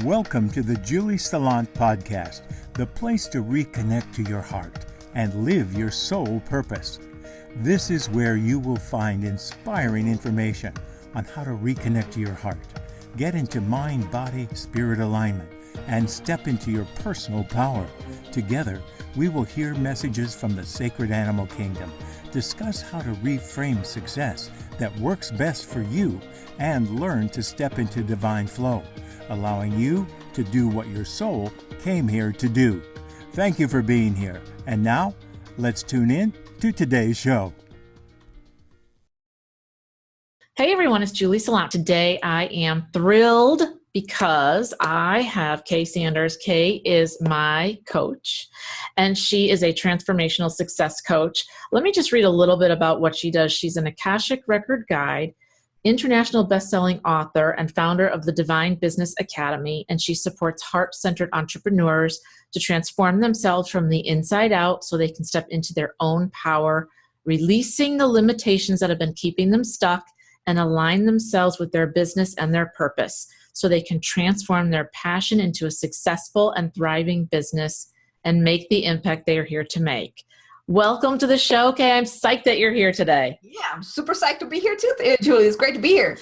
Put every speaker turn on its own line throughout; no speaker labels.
Welcome to the Julie Salant Podcast, the place to reconnect to your heart and live your soul purpose. This is where you will find inspiring information on how to reconnect to your heart, get into mind, body, spirit alignment, and step into your personal power. Together, we will hear messages from the sacred animal kingdom, discuss how to reframe success that works best for you, and learn to step into divine flow, allowing you to do what your soul came here to do. Thank you for being here. And now, let's tune in to today's show.
Hey everyone, it's Julie Salant. Today I am thrilled because I have Kay Sanders. Kay is my coach, and she is a transformational success coach. Let me just read a little bit about what she does. She's an Akashic Record guide, International Bestselling Author, and founder of the Divine Business Academy, and she supports heart-centered entrepreneurs to transform themselves from the inside out so they can step into their own power, releasing the limitations that have been keeping them stuck and align themselves with their business and their purpose so they can transform their passion into a successful and thriving business and make the impact they are here to make. Welcome to the show, Kay. I'm psyched that you're here today.
Yeah, I'm super psyched to be here too, Julie. It's great to be here.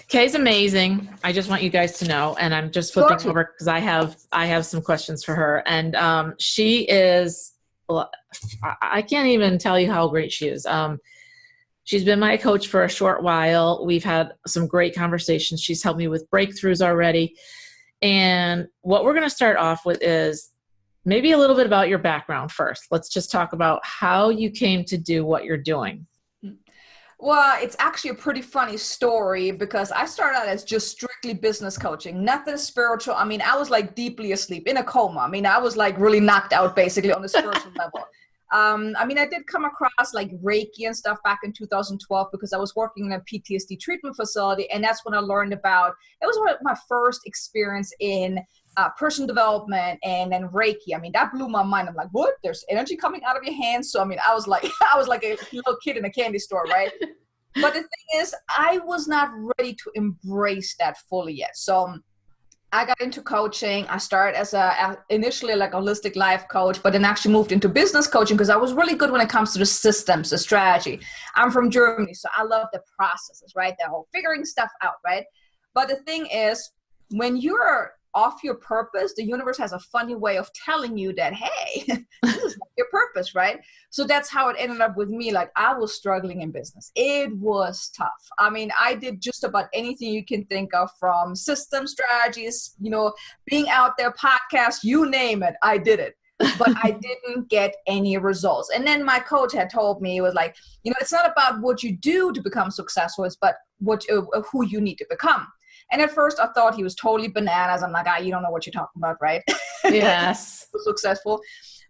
Kay's amazing. I just want you guys to know, and I'm just flipping over because I have some questions for her. And she is, well, I can't even tell you how great she is. She's been my coach for a short while. We've had some great conversations. She's helped me with breakthroughs already. And what we're going to start off with is maybe a little bit about your background first. Let's just talk about how you came to do what you're doing.
Well, it's actually a pretty funny story because I started out as just strictly business coaching, nothing spiritual. I mean, I was like deeply asleep in a coma. I mean, I was like really knocked out basically on the spiritual level. I mean, I did come across like Reiki and stuff back in 2012 because I was working in a PTSD treatment facility. And that's when I learned about, it was my first experience in personal development and then Reiki. I mean, that blew my mind. I'm like, what? There's energy coming out of your hands. So, I mean, I was like a little kid in a candy store, right? But the thing is, I was not ready to embrace that fully yet. So I got into coaching. I started as initially like a holistic life coach, but then actually moved into business coaching because I was really good when it comes to the systems, the strategy. I'm from Germany, so I love the processes, right? The whole figuring stuff out, right? But the thing is, when you're off your purpose, the universe has a funny way of telling you that, hey, this is not your purpose, right? So that's how it ended up with me. Like, I was struggling in business. It was tough. I mean, I did just about anything you can think of, from system strategies, being out there, podcasts, you name it, I did it. But I didn't get any results. And then my coach had told me, it was like, it's not about what you do to become successful, it's about who you need to become. And at first I thought he was totally bananas. I'm like, you don't know what you're talking about, right?
Yes.
Successful.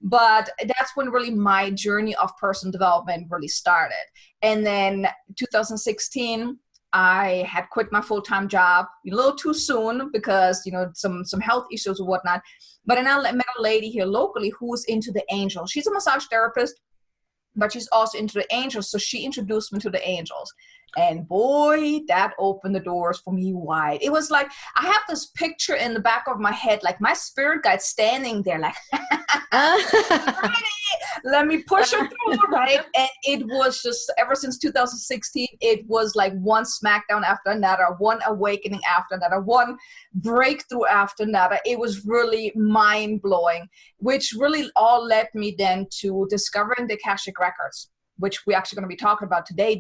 But that's when really my journey of personal development really started. And then 2016, I had quit my full-time job a little too soon because, some health issues and whatnot. But then I met a lady here locally who was into the angels. She's a massage therapist, but she's also into the angels. So she introduced me to the angels. And boy, that opened the doors for me wide. It was like, I have this picture in the back of my head, like my spirit guide standing there like, let me push her through, right? And it was just, ever since 2016, it was like one smackdown after another, one awakening after another, one breakthrough after another. It was really mind-blowing, which really all led me then to discovering the Akashic Records, which we're actually going to be talking about today.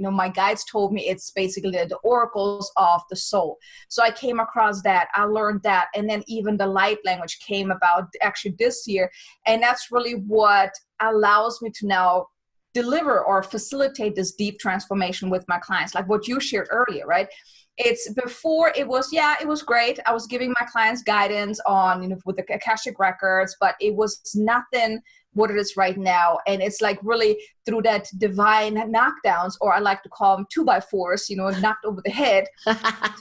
My guides told me it's basically the oracles of the soul. So I came across that, I learned that, and then even the light language came about actually this year. And that's really what allows me to now deliver or facilitate this deep transformation with my clients, like what you shared earlier, right? It's before it was great. I was giving my clients guidance on, with the Akashic Records, but it was nothing what it is right now. And it's like really through that divine knockdowns, or I like to call them 2x4s, knocked over the head. So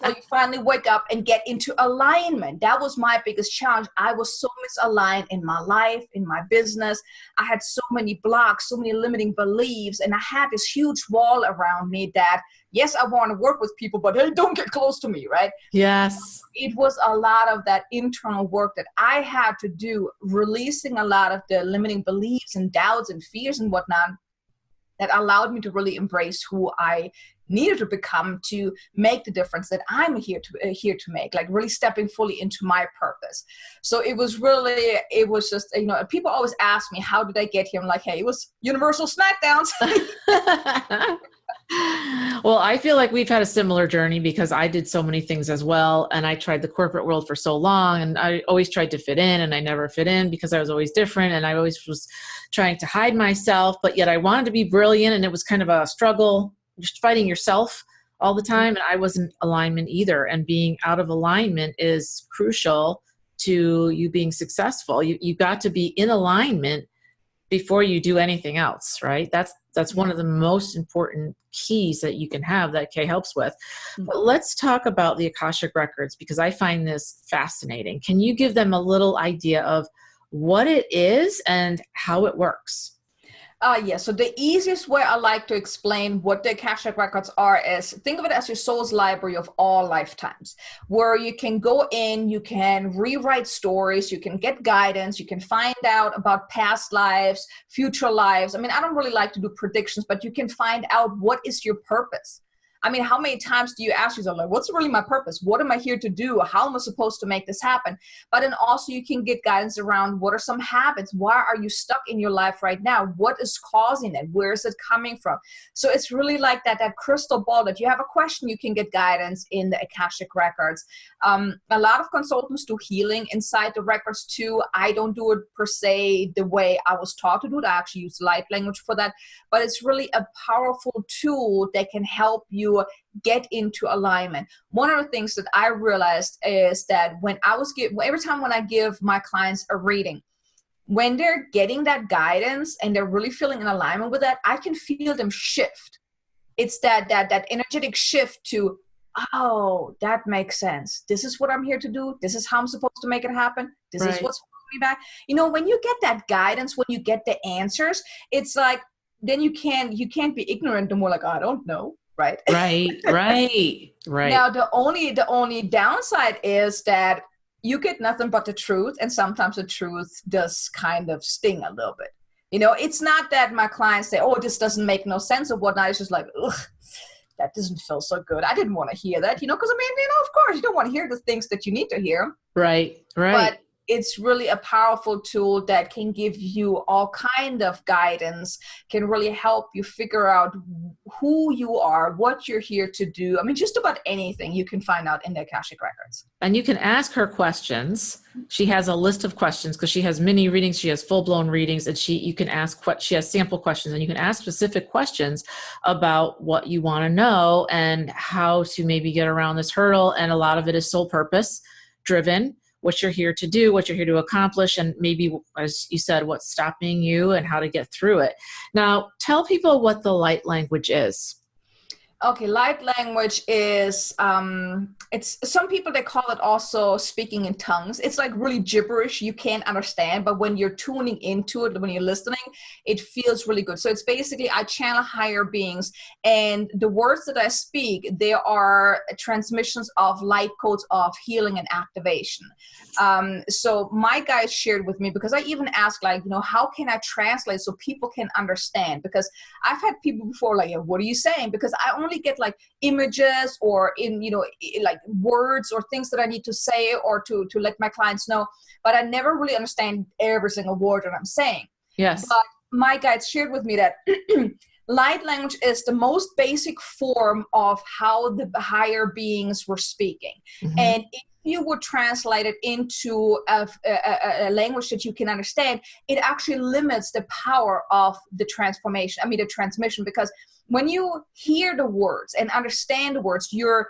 you finally wake up and get into alignment. That was my biggest challenge. I was so misaligned in my life, in my business. I had so many blocks, so many limiting beliefs, and I had this huge wall around me that yes, I want to work with people, but hey, don't get close to me, right?
Yes.
It was a lot of that internal work that I had to do, releasing a lot of the limiting beliefs and doubts and fears and whatnot, that allowed me to really embrace who I needed to become to make the difference that I'm here to make, like really stepping fully into my purpose. So it was just, people always ask me, how did I get here? I'm like, hey, it was universal smackdowns.
Well, I feel like we've had a similar journey because I did so many things as well. And I tried the corporate world for so long, and I always tried to fit in, and I never fit in because I was always different. And I always was trying to hide myself, but yet I wanted to be brilliant. And it was kind of a struggle, just fighting yourself all the time. And I wasn't alignment either. And being out of alignment is crucial to you being successful. You got to be in alignment before you do anything else, right? That's one of the most important keys that you can have that Kay helps with. But let's talk about the Akashic Records, because I find this fascinating. Can you give them a little idea of what it is and how it works?
Yeah, so the easiest way I like to explain what the Akashic Records are is, think of it as your soul's library of all lifetimes, where you can go in, you can rewrite stories, you can get guidance, you can find out about past lives, future lives. I mean, I don't really like to do predictions, but you can find out what is your purpose. I mean, how many times do you ask yourself, like, what's really my purpose? What am I here to do? How am I supposed to make this happen? But then also you can get guidance around, what are some habits? Why are you stuck in your life right now? What is causing it? Where is it coming from? So it's really like that crystal ball, that you have a question, you can get guidance in the Akashic Records. A lot of consultants do healing inside the records too. I don't do it per se the way I was taught to do it. I actually use light language for that. But it's really a powerful tool that can help you get into alignment. One of the things that I realized is that every time when I give my clients a reading, when they're getting that guidance and they're really feeling in alignment with that, I can feel them shift. It's that energetic shift to, oh, that makes sense. This is what I'm here to do. This is how I'm supposed to make it happen. This is what's holding me back. When you get that guidance, when you get the answers, it's like, then you can't be ignorant and more like, I don't know. Right.
Right.
Now, the only downside is that you get nothing but the truth. And sometimes the truth does kind of sting a little bit. It's not that my clients say, oh, this doesn't make no sense or whatnot. It's just like, ugh, that doesn't feel so good. I didn't want to hear that, because I mean, of course you don't want to hear the things that you need to hear.
Right.
But it's really a powerful tool that can give you all kind of guidance, can really help you figure out who you are, what you're here to do. I mean, just about anything you can find out in the Akashic Records.
And you can ask her questions. She has a list of questions because she has mini readings, she has full-blown readings, and you can ask she has sample questions, and you can ask specific questions about what you want to know and how to maybe get around this hurdle. And a lot of it is soul purpose driven. What you're here to do, what you're here to accomplish, and maybe, as you said, what's stopping you and how to get through it. Now, tell people what the light language is.
Okay, light language is, it's some people, they call it also speaking in tongues. It's like really gibberish. You can't understand, but when you're tuning into it, when you're listening, it feels really good. So it's basically, I channel higher beings, and the words that I speak, they are transmissions of light codes of healing and activation. So my guys shared with me, because I even asked, like, how can I translate so people can understand? Because I've had people before, like, what are you saying? Because I only get like images or like words or things that I need to say or to let my clients know, but I never really understand every single word that I'm saying.
Yes.
But my guides shared with me that light language is the most basic form of how the higher beings were speaking. Mm-hmm. And if you would translate it into a language that you can understand, it actually limits the power of the transmission, because when you hear the words and understand the words, your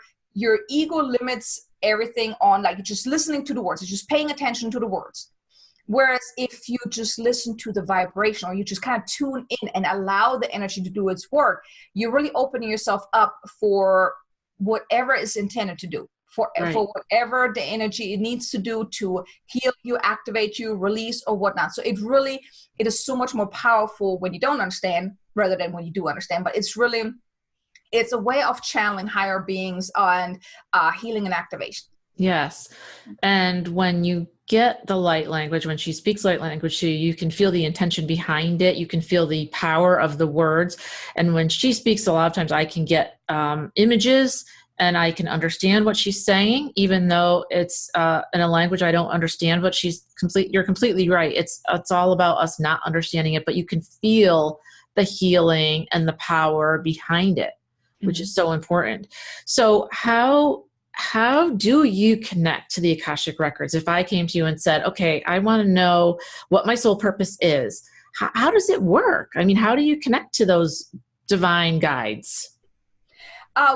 ego limits everything on, like, just listening to the words, it's just paying attention to the words. Whereas if you just listen to the vibration, or you just kind of tune in and allow the energy to do its work, you're really opening yourself up for whatever is intended to do. For whatever the energy it needs to do to heal you, activate you, release, or whatnot. So it is so much more powerful when you don't understand rather than when you do understand. But it's really It's a way of channeling higher beings and healing and activation.
Yes. And when you get the light language, when she speaks light language to you, you can feel the intention behind it. You can feel the power of the words. And when she speaks, a lot of times I can get images and I can understand what she's saying, even though it's in a language I don't understand. But you're completely right. It's all about us not understanding it, but you can feel the healing and the power behind it, which is so important. So how do you connect to the Akashic Records? If I came to you and said, okay, I want to know what my soul purpose is, how does it work? I mean, how do you connect to those divine guides?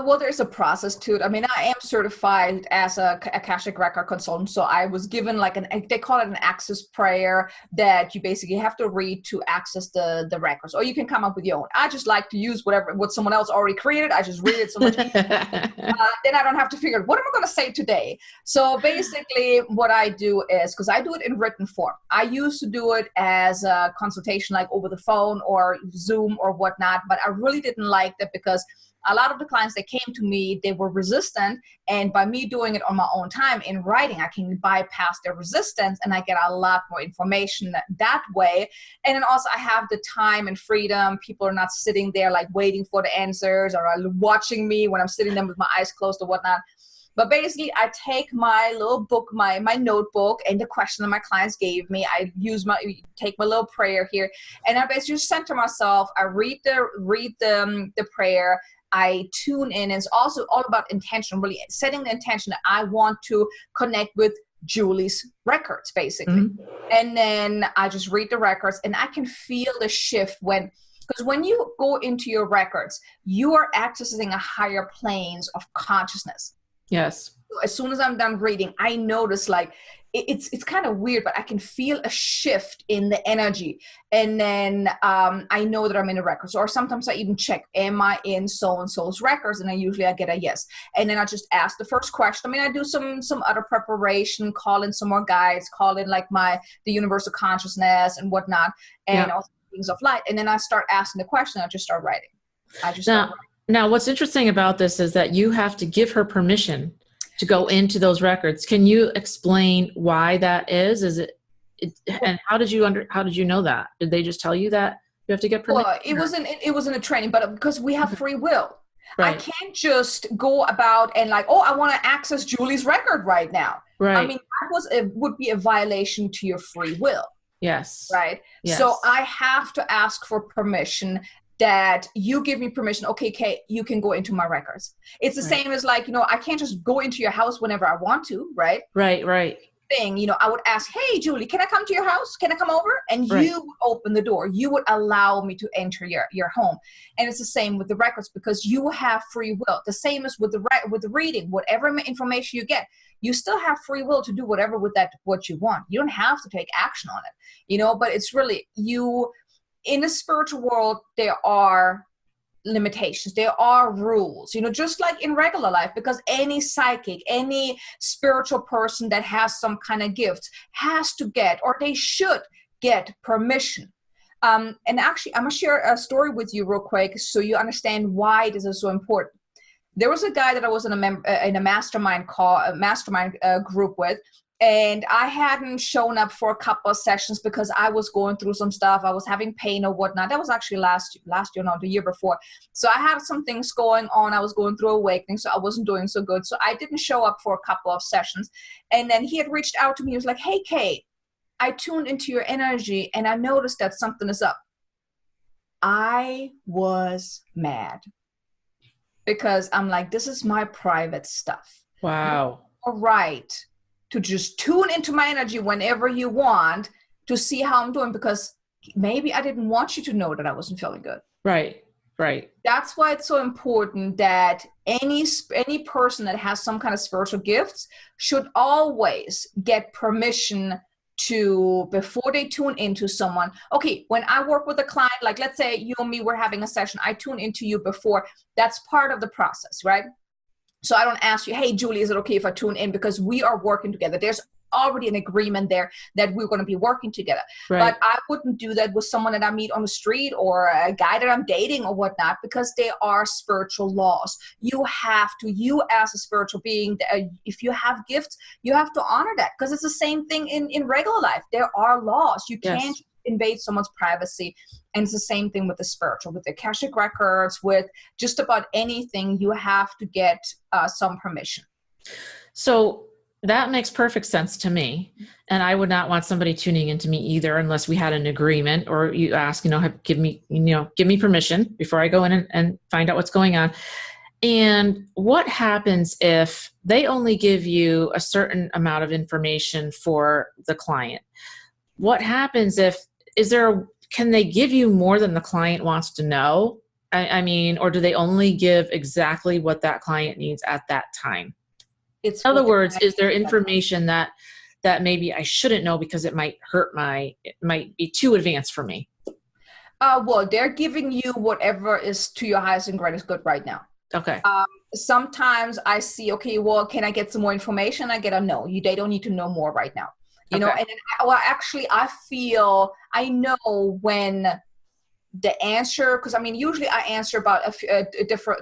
Well, there's a process to it. I mean, I am certified as a Akashic Record consultant, so I was given like they call it an access prayer that you basically have to read to access the records, or you can come up with your own. I just like to use what someone else already created. I just read it so much easier. Then I don't have to figure out what am I going to say today. So basically what I do is, because I do it in written form. I used to do it as a consultation, like over the phone or Zoom or whatnot, but I really didn't like that because a lot of the clients that came to me, they were resistant. And by me doing it on my own time in writing, I can bypass their resistance and I get a lot more information that way. And then also I have the time and freedom. People are not sitting there like waiting for the answers or watching me when I'm sitting there with my eyes closed or whatnot. But basically, I take my little book, my notebook, and the question that my clients gave me. I take my little prayer here, and I basically just center myself. I read the prayer. I tune in. It's also all about intention, really setting the intention that I want to connect with Julie's records, basically. Mm-hmm. And then I just read the records, and I can feel the shift because when you go into your records, you are accessing a higher planes of consciousness.
Yes.
As soon as I'm done reading, I notice like it's kind of weird, but I can feel a shift in the energy. And then I know that I'm in the records. Or sometimes I even check, am I in so-and-so's records? And I get a yes. And then I just ask the first question. I mean, I do some other preparation, call in some more guides, call in like the universal consciousness and whatnot, and also things of light. And then I start asking the question. I just start writing.
Now, what's interesting about this is that you have to give her permission to go into those records. Can you explain why that is? And how did you know that? Did they just tell you that you have to get permission?
Well, it wasn't a training, but because we have free will.
Right.
I can't just go about and like, I want to access Julie's record right now.
Right.
I mean, that would be a violation to your free will.
Yes.
Right.
Yes.
So I have to ask for permission that you give me permission. Okay, Kate, you can go into my records. It's the same as like, I can't just go into your house whenever I want to, right?
Right.
Thing, I would ask, hey, Julie, can I come to your house? Can I come over? And you would open the door. You would allow me to enter your home. And it's the same with the records because you have free will. The same as with the reading. Whatever information you get, you still have free will to do whatever with that, what you want. You don't have to take action on it, but it's really in the spiritual world, there are limitations. There are rules, just like in regular life, because any psychic, any spiritual person that has some kind of gift has to get, or they should get permission. And actually, I'm going to share a story with you real quick so you understand why this is so important. There was a guy that I was in a mastermind group with, and I hadn't shown up for a couple of sessions because I was going through some stuff. I was having pain or whatnot. That was actually last year, the year before. So I had some things going on. I was going through awakening, so I wasn't doing so good. So I didn't show up for a couple of sessions. And then he had reached out to me. He was like, hey, Kate, I tuned into your energy and I noticed that something is up. I was mad because I'm like, this is my private stuff.
Wow.
All right. To just tune into my energy whenever you want to see how I'm doing, because maybe I didn't want you to know that I wasn't feeling good.
Right.
That's why it's so important that any person that has some kind of spiritual gifts should always get permission before they tune into someone. Okay, when I work with a client, like let's say you and me were having a session, I tune into you before. That's part of the process, right? So I don't ask you, hey, Julie, is it okay if I tune in? Because we are working together. There's already an agreement there that we're going to be working together.
Right.
But I wouldn't do that with someone that I meet on the street or a guy that I'm dating or whatnot, because they are spiritual laws. You as a spiritual being, if you have gifts, you have to honor that, because it's the same thing in regular life. There are laws. You can't invade someone's privacy. And it's the same thing with the spiritual, with the Akashic Records, with just about anything. You have to get some permission.
So that makes perfect sense to me. And I would not want somebody tuning into me either, unless we had an agreement, or you ask, give me permission before I go in and find out what's going on. And what happens if they only give you a certain amount of information for the client? What happens can they give you more than the client wants to know? I mean, or do they only give exactly what that client needs at that time? In other words, is there information that maybe I shouldn't know because it might it might be too advanced for me?
Well, they're giving you whatever is to your highest and greatest good right now.
Okay.
Sometimes I see, okay, well, can I get some more information? I get a no. They don't need to know more right now. And then, actually, I know when the answer, because usually I answer about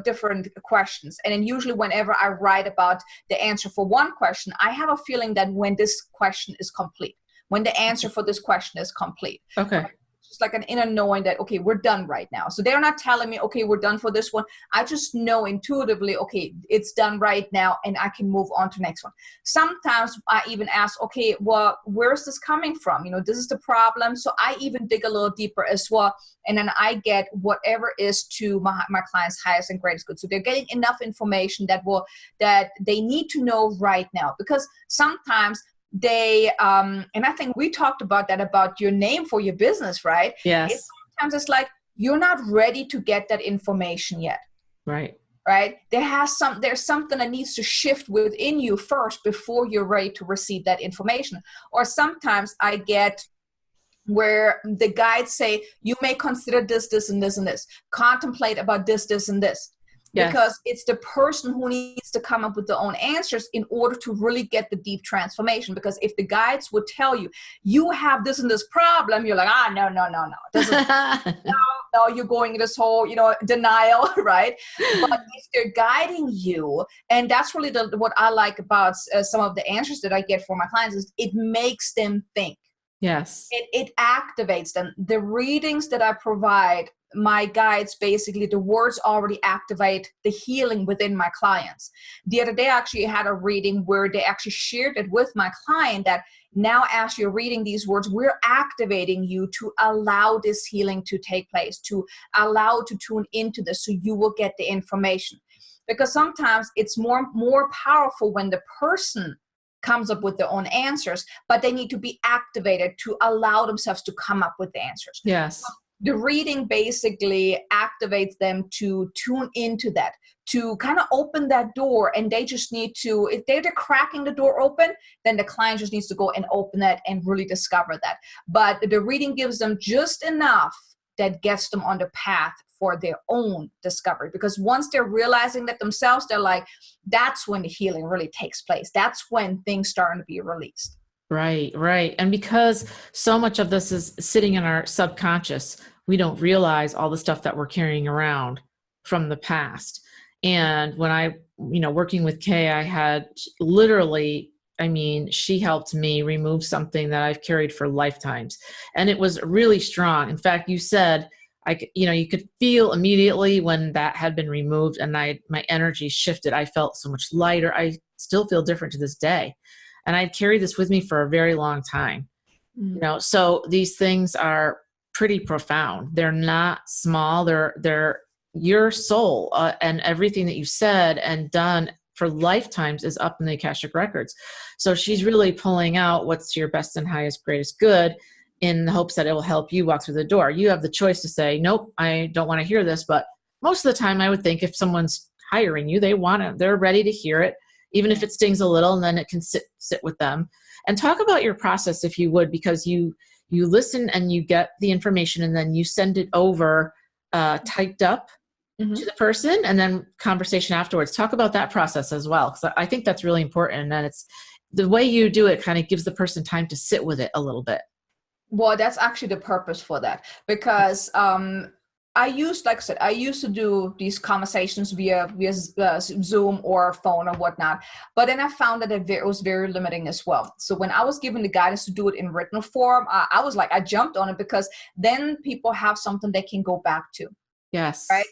different questions. And then usually whenever I write about the answer for one question, I have a feeling that when this question is complete, when the answer for this question is complete.
Okay.
It's like an inner knowing that, okay, we're done right now. So they're not telling me, okay, we're done for this one. I just know intuitively, okay, it's done right now, and I can move on to the next one. Sometimes I even ask, okay, well, where's this coming from? This is the problem. So I even dig a little deeper as well. And then I get whatever is to my client's highest and greatest good. So they're getting enough information that they need to know right now, because sometimes they and I think we talked about that, about your name for your business, right?
Yes.
Sometimes it's like you're not ready to get that information yet.
Right.
There's something that needs to shift within you first before you're ready to receive that information. Or sometimes I get where the guides say, you may consider this and this and this, contemplate about this and this. Yes. Because it's the person who needs to come up with their own answers in order to really get the deep transformation. Because if the guides would tell you, you have this and this problem, you're like, no. No, you're going in this whole, denial, right? But if they're guiding you, and that's really what I like about some of the answers that I get for my clients, is it makes them think.
Yes.
It activates them. The readings that I provide, my guides, basically the words already activate the healing within my clients. The other day I actually had a reading where they actually shared it with my client that now as you're reading these words, we're activating you to allow this healing to take place, to allow to tune into this so you will get the information. Because sometimes it's more powerful when the person comes up with their own answers, but they need to be activated to allow themselves to come up with the answers.
Yes.
The reading basically activates them to tune into that, to kind of open that door, and they just need to, if they're cracking the door open, then the client just needs to go and open that and really discover that. But the reading gives them just enough that gets them on the path for their own discovery. Because once they're realizing that themselves, they're like, that's when the healing really takes place. That's when things start to be released.
Right. And because so much of this is sitting in our subconscious, we don't realize all the stuff that we're carrying around from the past. And when I, working with Kay, I had literally, she helped me remove something that I've carried for lifetimes. And it was really strong. In fact, you said, you could feel immediately when that had been removed and my energy shifted. I felt so much lighter. I still feel different to this day. And I'd carried this with me for a very long time. So these things are pretty profound. They're not small. They're your soul, and everything that you've said and done for lifetimes is up in the Akashic Records. So she's really pulling out what's your best and highest, greatest good in the hopes that it will help you walk through the door. You have the choice to say, nope, I don't want to hear this. But most of the time I would think if someone's hiring you, they're ready to hear it, even if it stings a little, and then it can sit with them. And talk about your process, if you would, because you listen and you get the information and then you send it over typed up to the person, and then conversation afterwards. Talk about that process as well, because I think that's really important, and the way you do it kind of gives the person time to sit with it a little bit.
Well, that's actually the purpose for that, because like I said, I used to do these conversations via Zoom or phone or whatnot, but then I found that it was very limiting as well. So when I was given the guidance to do it in written form, I was like, I jumped on it, because then people have something they can go back to.
Yes.
Right.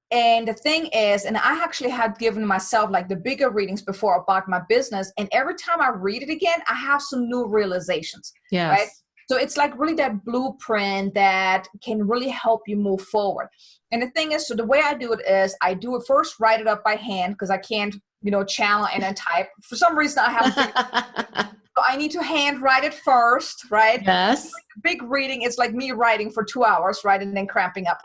And the thing is, and I actually had given myself like the bigger readings before about my business, and every time I read it again, I have some new realizations.
Yes.
Right. So it's like really that blueprint that can really help you move forward. And the thing is, so the way I do it is I do it first, write it up by hand, because I can't, channel and then type. For some reason, I haven't. So I need to hand write it first, right?
Yes.
Big reading, it's like me writing for 2 hours, right? And then cramping up.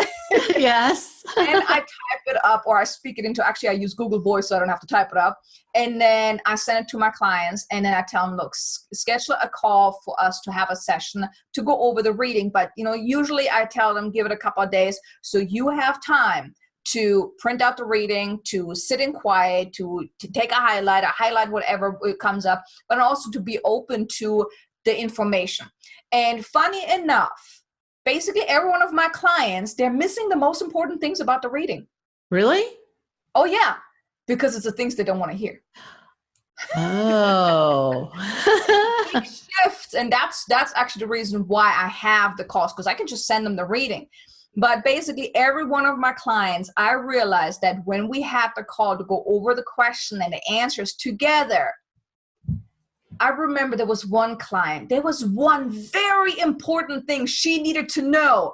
Yes.
And I type it up, or I speak it into, actually I use Google Voice so I don't have to type it up. And then I send it to my clients, and then I tell them, look, schedule a call for us to have a session to go over the reading. But, usually I tell them, give it a couple of days so you have time to print out the reading, to sit in quiet, to take a highlight whatever comes up, but also to be open to the information. And funny enough, basically every one of my clients, they're missing the most important things about the reading.
Really?
Oh yeah, because it's the things they don't want to hear.
Oh.
Big shifts, and that's actually the reason why I have the calls, because I can just send them the reading. But basically every one of my clients, I realized that when we had the call to go over the question and the answers together, I remember there was one client, there was one very important thing she needed to know.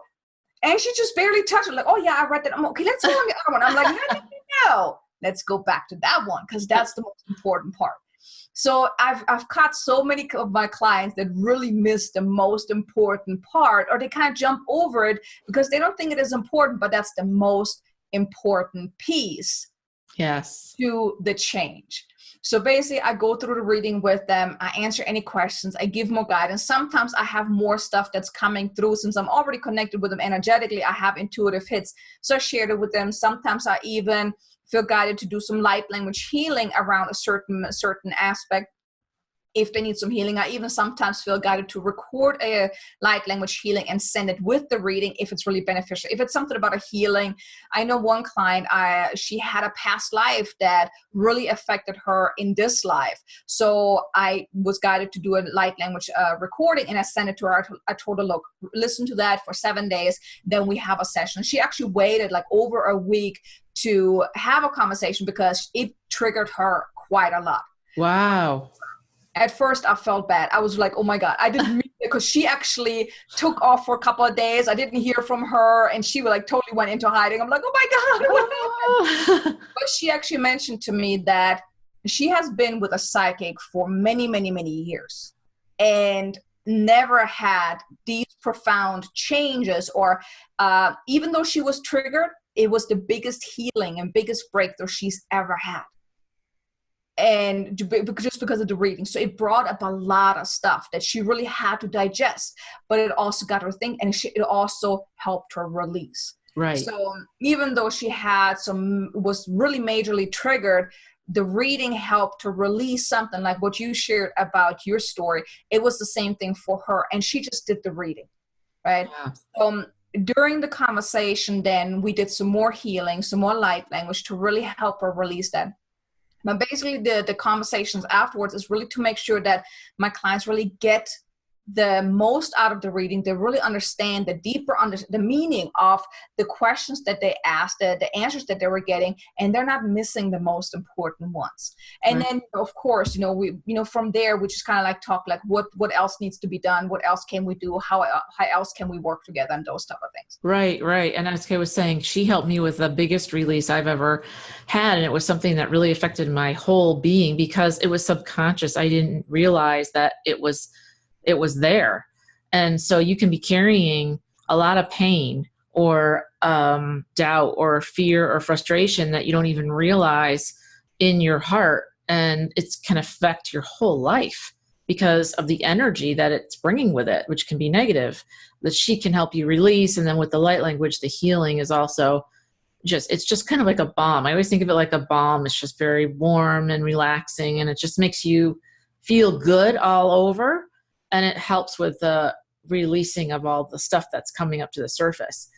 And she just barely touched it. Like, oh yeah, I read that. I'm okay, let's go on the other one. I'm like, no. Let's go back to that one, because that's the most important part. So I've caught so many of my clients that really miss the most important part, or they kind of jump over it because they don't think it is important, but that's the most important piece.
Yes.
To the change. So basically I go through the reading with them. I answer any questions. I give more guidance. Sometimes I have more stuff that's coming through. Since I'm already connected with them energetically, I have intuitive hits. So I shared it with them. Sometimes I even feel guided to do some light language healing around a certain aspect. If they need some healing, I even sometimes feel guided to record a light language healing and send it with the reading if it's really beneficial. If it's something about a healing, I know one client, she had a past life that really affected her in this life. So I was guided to do a light language recording, and I sent it to her. I told her, look, listen to that for 7 days, then we have a session. She actually waited like over a week to have a conversation because it triggered her quite a lot.
Wow.
At first, I felt bad. I was like, oh my God, I didn't mean it, because she actually took off for a couple of days. I didn't hear from her, and she like totally went into hiding. I'm like, oh my God, what happened? But she actually mentioned to me that she has been with a psychic for many, many, many years and never had these profound changes, or even though she was triggered, it was the biggest healing and biggest breakthrough she's ever had. And just because of the reading. So it brought up a lot of stuff that she really had to digest, but it also got her thinking, and it also helped her release.
Right.
So even though she was really majorly triggered, the reading helped to release something like what you shared about your story. It was the same thing for her, and she just did the reading, right? Yeah. During the conversation, then we did some more healing, some more light language to really help her release that. But basically the conversations afterwards is really to make sure that my clients really get the most out of the reading. They really understand the meaning of the questions that they asked, the answers that they were getting, and they're not missing the most important ones. And then, of course, we from there, we just kind of like talk like what else needs to be done, what else can we do, how else can we work together, and those type of things.
Right. And as Kay was saying, she helped me with the biggest release I've ever had, and it was something that really affected my whole being because it was subconscious. I didn't realize that it was there. And so you can be carrying a lot of pain or doubt or fear or frustration that you don't even realize in your heart. And it can affect your whole life because of the energy that it's bringing with it, which can be negative, that she can help you release. And then with the light language, the healing is also it's just kind of like a balm. I always think of it like a balm. It's just very warm and relaxing, and it just makes you feel good all over, and it helps with the releasing of all the stuff that's coming up to the surface.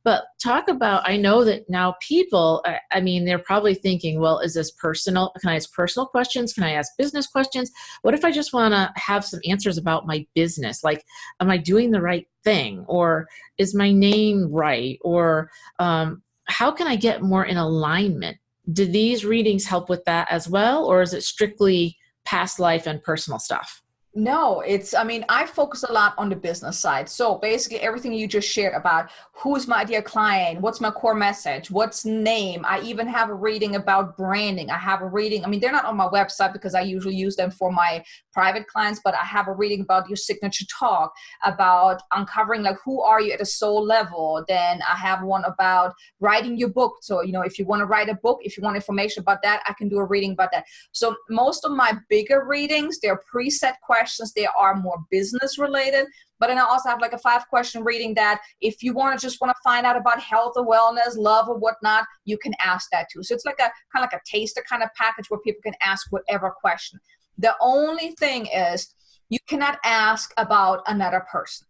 But talk about, I know that now people, I mean, they're probably thinking, well, is this personal? Can I ask personal questions? Can I ask business questions? What if I just want to have some answers about my business? Like, am I doing the right thing? Or is my name right? Or how can I get more in alignment? Do these readings help with that as well? Or is it strictly past life and personal stuff?
No, I mean, I focus a lot on the business side. So basically everything you just shared about who's my ideal client, what's my core message, what's name. I even have a reading about branding. I have a reading. I mean, they're not on my website because I usually use them for my private clients, but I have a reading about your signature talk, about uncovering like who are you at a soul level. Then I have one about writing your book. So, if you want to write a book, if you want information about that, I can do a reading about that. So most of my bigger readings, they're preset questions. They are more business related, but then I also have like a 5-question reading that if you want to find out about health or wellness, love or whatnot, you can ask that too. So it's like a kind of like a taster kind of package where people can ask whatever question. The only thing is you cannot ask about another person.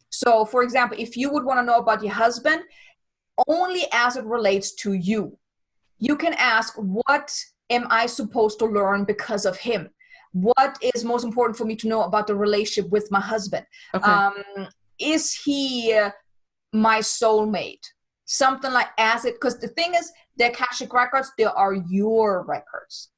So for example, if you would want to know about your husband, only as it relates to you. You can ask, what am I supposed to learn because of him? What is most important for me to know about the relationship with my husband?
Okay.
Is he my soulmate? Something like because the thing is, the Akashic Records, they are your records.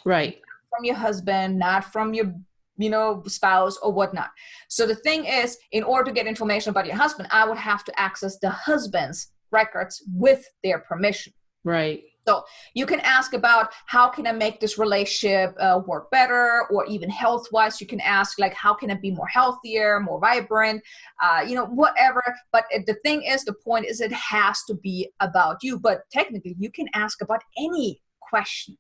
Right.
Not from your husband, not from your spouse or whatnot. So the thing is, in order to get information about your husband, I would have to access the husband's records with their permission.
Right.
So you can ask about how can I make this relationship work better, or even health-wise, you can ask like, how can I be more healthier, more vibrant, whatever. But the thing is, the point is it has to be about you. But technically you can ask about any question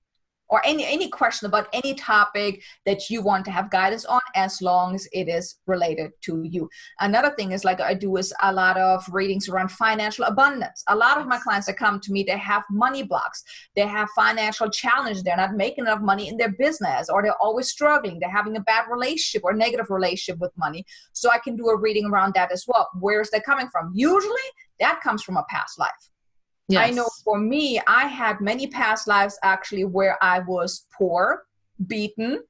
or any question about any topic that you want to have guidance on, as long as it is related to you. Another thing is like I do is a lot of readings around financial abundance. A lot of my clients that come to me, they have money blocks. They have financial challenges. They're not making enough money in their business, or they're always struggling. They're having a bad relationship or negative relationship with money. So I can do a reading around that as well. Where is that coming from? Usually that comes from a past life. Yes. I know for me, I had many past lives actually where I was poor, beaten,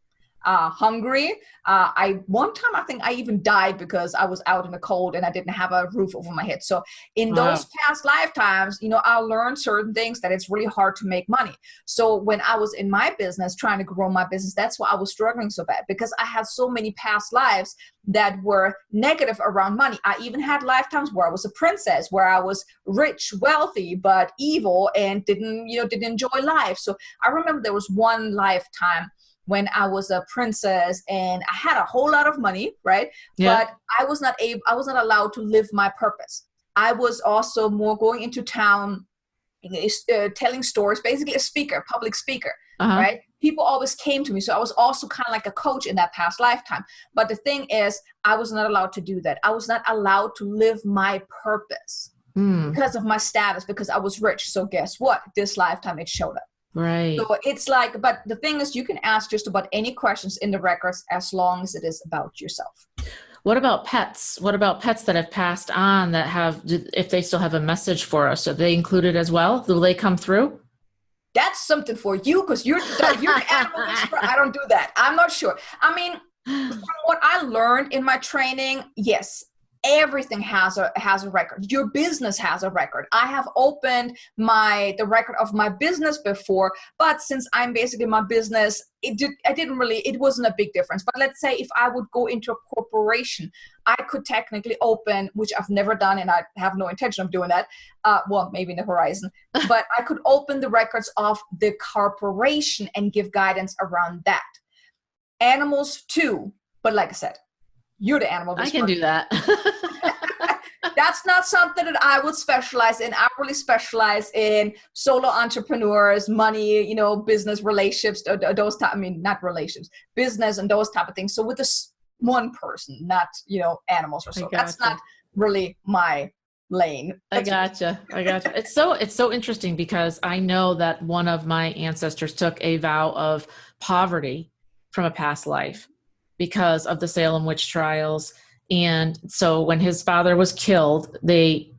hungry. One time I think I even died because I was out in the cold and I didn't have a roof over my head. So in those past lifetimes, I learned certain things that it's really hard to make money. So when I was in my business, trying to grow my business, that's why I was struggling so bad, because I had so many past lives that were negative around money. I even had lifetimes where I was a princess, where I was rich, wealthy, but evil and didn't enjoy life. So I remember there was one lifetime when I was a princess and I had a whole lot of money, right? Yeah. But I was not allowed to live my purpose. I was also more going into town, telling stories, basically a speaker, public speaker, right? People always came to me. So I was also kind of like a coach in that past lifetime. But the thing is, I was not allowed to do that. I was not allowed to live my purpose because of my status, because I was rich. So guess what? This lifetime it showed up.
Right.
So it's like, but the thing is, you can ask just about any questions in the records as long as it is about yourself.
What about pets? What about pets that have passed on that if they still have a message for us, are they included as well? Will they come through?
That's something for you, because you're the animal whisperer. I don't do that. I'm not sure. I mean, from what I learned in my training, yes, everything has a record. Your business has a record. I have opened the record of my business before, but since I'm basically my business, it wasn't a big difference. But let's say if I would go into a corporation, I could technically open, which I've never done, and I have no intention of doing that. Well, maybe in the horizon, but I could open the records of the corporation and give guidance around that. Animals too, but like I said, you're the animal whisperer.
I can do that.
That's not something that I would specialize in. I really specialize in solo entrepreneurs, money, business, relationships, those type. I mean, not relationships, business and those type of things. So with this one person, not, animals or so. That's not really my lane.
I gotcha. It's so interesting, because I know that one of my ancestors took a vow of poverty from a past life because of the Salem witch trials. And so when his father was killed, they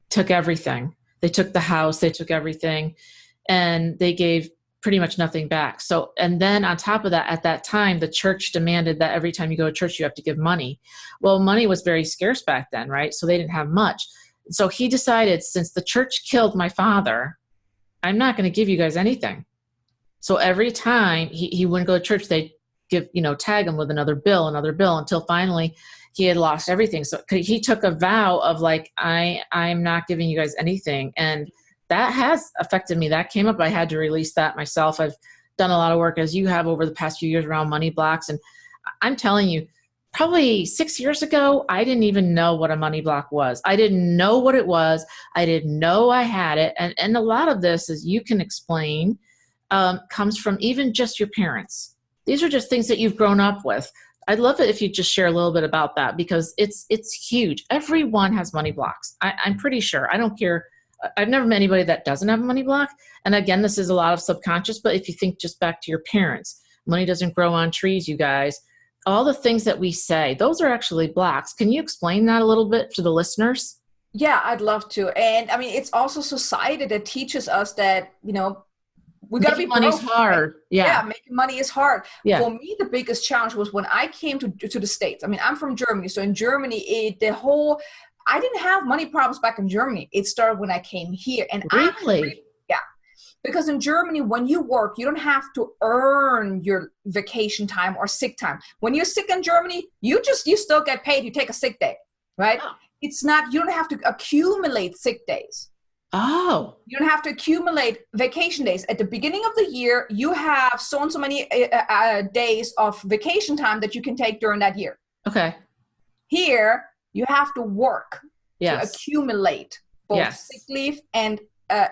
took everything. They took the house, they took everything, and they gave pretty much nothing back. So, and then on top of that, at that time, the church demanded that every time you go to church, you have to give money. Well, money was very scarce back then, right? So they didn't have much. So he decided, since the church killed my father, I'm not going to give you guys anything. So every time he wouldn't go to church, they'd give, tag him with another bill, until finally he had lost everything. So he took a vow of like, I'm not giving you guys anything. And that has affected me. That came up. I had to release that myself. I've done a lot of work, as you have, over the past few years around money blocks. And I'm telling you, probably 6 years ago, I didn't even know what a money block was. I didn't know what it was. I didn't know I had it. And a lot of this, as you can explain, comes from even just your parents. These are just things that you've grown up with. I'd love it if you just share a little bit about that, because it's huge. Everyone has money blocks. I'm pretty sure. I don't care. I've never met anybody that doesn't have a money block. And again, this is a lot of subconscious, but if you think just back to your parents, money doesn't grow on trees, you guys. All the things that we say, those are actually blocks. Can you explain that a little bit to the listeners?
Yeah, I'd love to. And I mean, it's also society that teaches us that, we got to be
money's
broke,
hard.
Right?
Yeah.
Yeah, making money is hard.
Yeah.
For me, the biggest challenge was when I came to the States. I mean, I'm from Germany. So in Germany, I didn't have money problems back in Germany. It started when I came here. And
really?
Yeah. Because in Germany, when you work, you don't have to earn your vacation time or sick time. When you're sick in Germany, you still get paid. You take a sick day, right? Oh. You don't have to accumulate sick days.
Oh.
You don't have to accumulate vacation days. At the beginning of the year, you have so and so many days of vacation time that you can take during that year.
Okay.
Here, you have to work to accumulate both sick leave and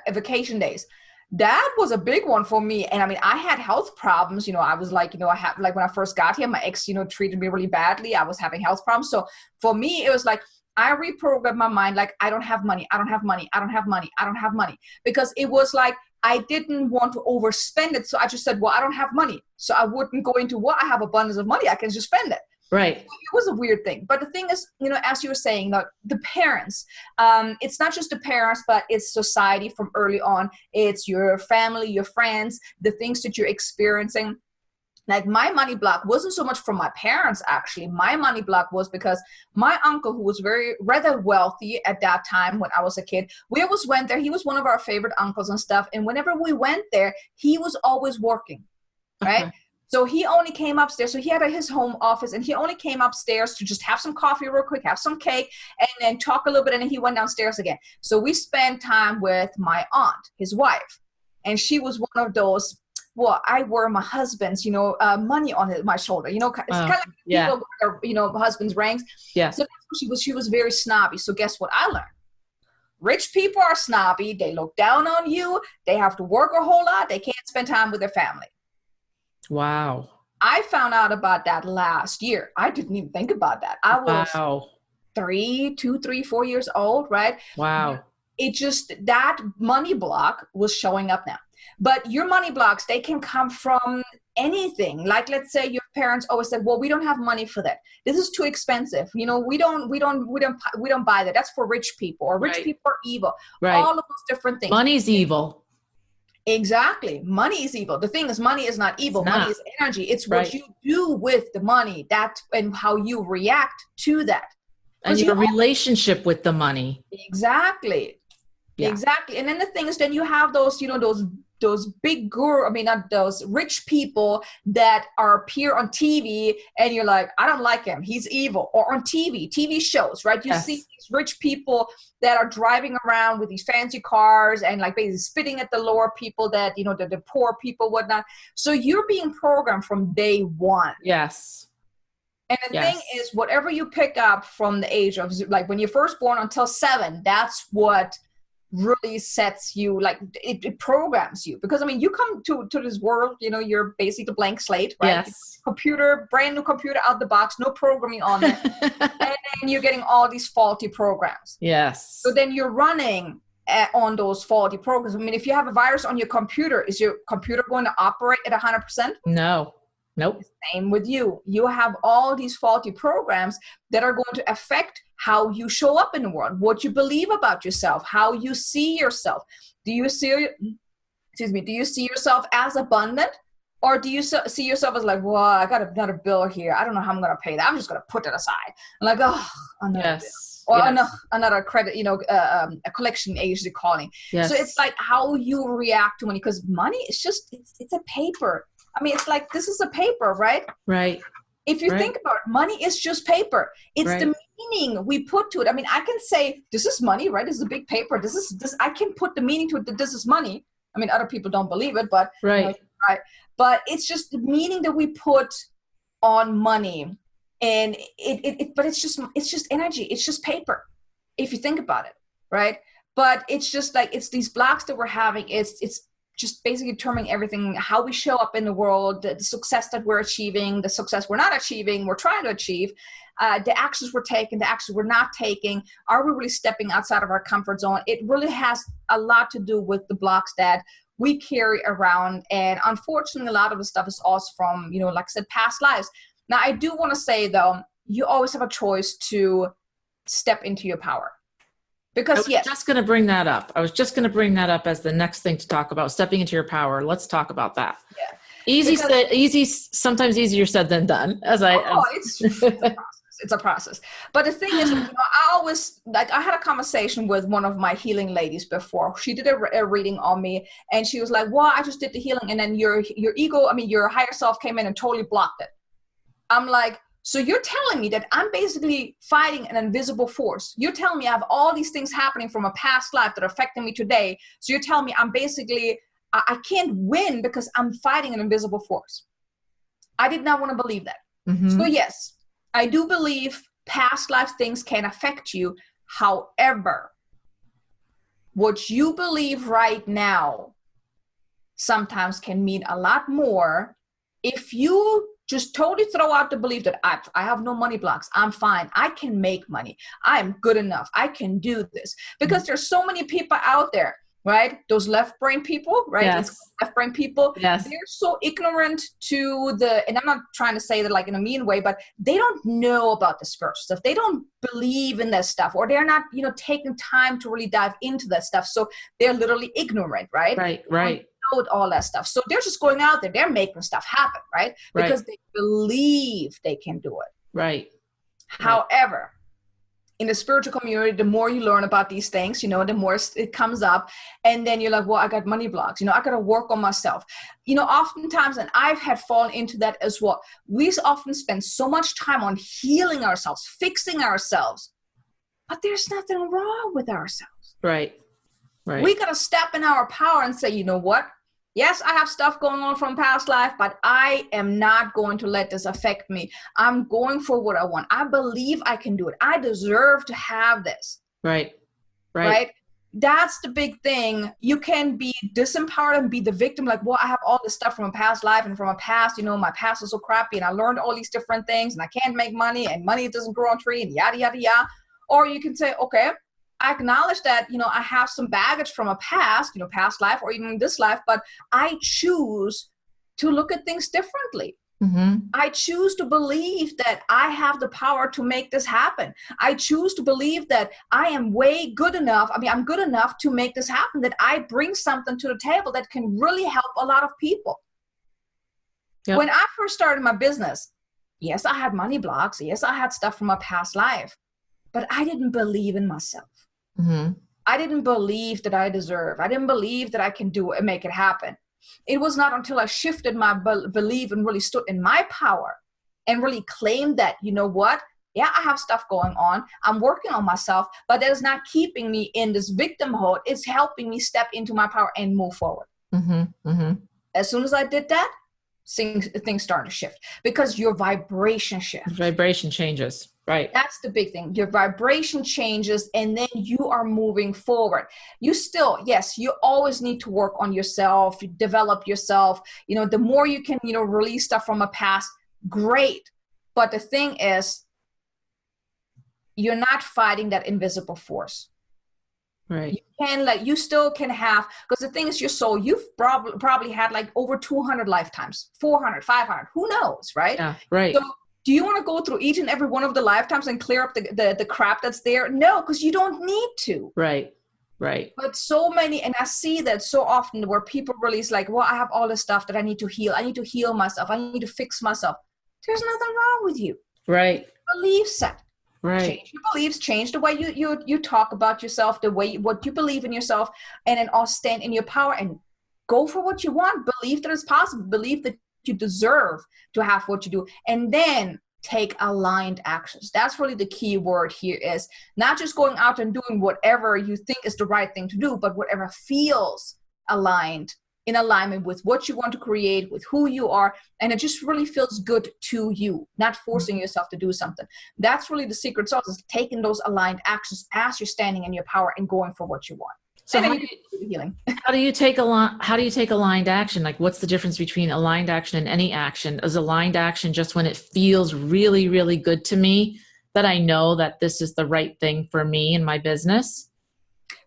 vacation days. That was a big one for me. And I mean, I had health problems. I was like, when I first got here, my ex, treated me really badly. I was having health problems. So for me, it was like, I reprogrammed my mind, like, I don't have money. I don't have money. I don't have money. I don't have money. Because it was like, I didn't want to overspend it. So I just said, well, I don't have money. So I wouldn't go into I have abundance of money. I can just spend it.
Right.
It was a weird thing. But the thing is, as you were saying, the parents, it's not just the parents, but it's society from early on. It's your family, your friends, the things that you're experiencing. Like, my money block wasn't so much from my parents, actually. My money block was because my uncle, who was rather wealthy at that time when I was a kid, we always went there. He was one of our favorite uncles and stuff. And whenever we went there, he was always working, right? Okay. So he only came upstairs. So he had his home office, and he only came upstairs to just have some coffee real quick, have some cake, and then talk a little bit, and then he went downstairs again. So we spent time with my aunt, his wife, and she was one of those, well, I wear my husband's, money on my shoulder. It's kind of like people wear, husband's rings.
Yeah.
So that's what she was. She was very snobby. So guess what I learned? Rich people are snobby. They look down on you. They have to work a whole lot. They can't spend time with their family.
Wow.
I found out about that last year. I didn't even think about that. I was 2, 3, 4 years old, right?
Wow.
It just, that money block was showing up now. But your money blocks, they can come from anything. Like, let's say your parents always said, well, we don't have money for that. This is too expensive. We don't buy that. That's for rich people, or rich people are evil.
Right.
All of those different things.
Money's evil.
Exactly. Money is evil. The thing is, money is not evil. Money is energy. It's what you do with the money, and how you react to that.
And your relationship with the money.
Exactly. Yeah. Exactly. And then the thing is, then you have those, those big not those rich people that appear on TV, and you're like, I don't like him. He's evil. Or on TV shows, right? You see these rich people that are driving around with these fancy cars and like basically spitting at the lower people that, the poor people, whatnot. So you're being programmed from day one.
Yes.
And the thing is, whatever you pick up from the age of, like, when you're first born until 7, that's what really sets you, like, it programs you. Because you come to this world, you're basically a blank slate, right?
Yes.
Computer, brand new computer out the box, no programming on it. And then you're getting all these faulty programs.
Yes.
So then you're running on those faulty programs. If you have a virus on your computer, is your computer going to operate at 100%?
No. Nope.
Same with you. You have all these faulty programs that are going to affect how you show up in the world, what you believe about yourself, how you see yourself. Do you see, do you see yourself as abundant? Or do you see yourself as like, well, I got another bill here. I don't know how I'm going to pay that. I'm just going to put it aside. I'm like, oh, another bill. Or another credit, a collection agency calling.
Yes.
So it's like how you react to money, because money is just, it's a paper. I mean, it's like, this is a paper, right?
Right.
If you think about it, money is just paper. It's the meaning we put to it. I mean, I can say, this is money, right? This is a big paper. I can put the meaning to it that this is money. I mean, other people don't believe it, but right. But it's just the meaning that we put on money. And but it's just energy. It's just paper, if you think about it, right? But it's just like, it's these blocks that we're having. It's just basically determining everything, how we show up in the world, the success that we're achieving, the success we're not achieving, we're trying to achieve, the actions we're taking, the actions we're not taking. Are we really stepping outside of our comfort zone? It really has a lot to do with the blocks that we carry around. And unfortunately, a lot of the stuff is also from, like I said, past lives. Now, I do want to say, though, you always have a choice to step into your power. Because,
I was just going to bring that up. I was just going to bring that up as the next thing to talk about, stepping into your power. Let's talk about that. Yeah. Easy, sometimes easier said than done.
It's a process. But the thing is, I always, I had a conversation with one of my healing ladies before. She did a reading on me, and she was like, well, I just did the healing, and then your ego, your higher self came in and totally blocked it. I'm like, so you're telling me that I'm basically fighting an invisible force. You're telling me I have all these things happening from a past life that are affecting me today. So you're telling me I'm basically, I can't win because I'm fighting an invisible force. I did not want to believe that. Mm-hmm. So yes, I do believe past life things can affect you. However, what you believe right now sometimes can mean a lot more if you just totally throw out the belief that I have no money blocks. I'm fine. I can make money. I'm good enough. I can do this. Because there's so many people out there, right? Those left brain people, right?
Yes.
Left brain people.
Yes.
They're so ignorant to and I'm not trying to say that like in a mean way, but they don't know about the spiritual stuff. They don't believe in that stuff, or they're not, taking time to really dive into that stuff. So they're literally ignorant, right?
Right.
All that stuff. So they're just going out there, they're making stuff happen, right? Because they believe they can do it.
Right.
However, in the spiritual community, the more you learn about these things, the more it comes up, and then you're like, well, I got money blocks, I got to work on myself. Oftentimes, and I've had fallen into that as well, we often spend so much time on healing ourselves, fixing ourselves, but there's nothing wrong with ourselves.
Right.
We got to step in our power and say, you know what? Yes, I have stuff going on from past life, but I am not going to let this affect me. I'm going for what I want. I believe I can do it. I deserve to have this.
Right.
That's the big thing. You can be disempowered and be the victim. Like, well, I have all this stuff from a past life and from a past, my past was so crappy and I learned all these different things and I can't make money and money doesn't grow on a tree and yada, yada, yada. Or you can say, okay, I acknowledge that, I have some baggage from a past, past life or even this life, but I choose to look at things differently. Mm-hmm. I choose to believe that I have the power to make this happen. I choose to believe that I am way good enough. I'm good enough to make this happen, that I bring something to the table that can really help a lot of people. Yep. When I first started my business, yes, I had money blocks. Yes, I had stuff from a past life, but I didn't believe in myself. Mm-hmm. I didn't believe that I deserve. I didn't believe that I can do it and make it happen. It was not until I shifted my belief and really stood in my power and really claimed that, you know what? Yeah, I have stuff going on. I'm working on myself, but that is not keeping me in this victimhood. It's helping me step into my power and move forward. Mm-hmm. Mm-hmm. As soon as I did that, things started to shift because your vibration shifts.
Vibration changes. Right.
That's the big thing. Your vibration changes and then you are moving forward. You still, yes, you always need to work on yourself, develop yourself. The more you can, release stuff from a past, great. But the thing is, you're not fighting that invisible force.
Right.
You still can have, because the thing is your soul, you've probably had like over 200 lifetimes, 400, 500, who knows, right?
Yeah. Right.
So do you want to go through each and every one of the lifetimes and clear up the crap that's there? No, because you don't need to.
Right. Right.
But so many, and I see that so often where people really is like, well, I have all this stuff that I need to heal. I need to heal myself. I need to fix myself. There's nothing wrong with you.
Right.
Belief set.
Right.
Change your beliefs, change the way you talk about yourself, the way what you believe in yourself, and then all stand in your power and go for what you want. Believe that it's possible. Believe that you deserve to have what you do, and then take aligned actions. That's really the key word here, is not just going out and doing whatever you think is the right thing to do, but whatever feels aligned, in alignment with what you want to create, with who you are, and it just really feels good to you, not forcing yourself to do something. That's really the secret sauce, is taking those aligned actions as you're standing in your power and going for what you want.
So
how do you
take aligned action? Like, what's the difference between aligned action and any action? Is aligned action just when it feels really, really good to me, that I know that this is the right thing for me and my business?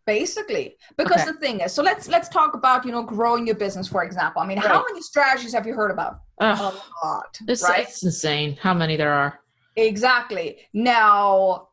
Basically, because the thing is, so let's talk about, growing your business, for example. I mean, how many strategies have you heard about? A lot, right?
It's insane how many there are.
Exactly. Now,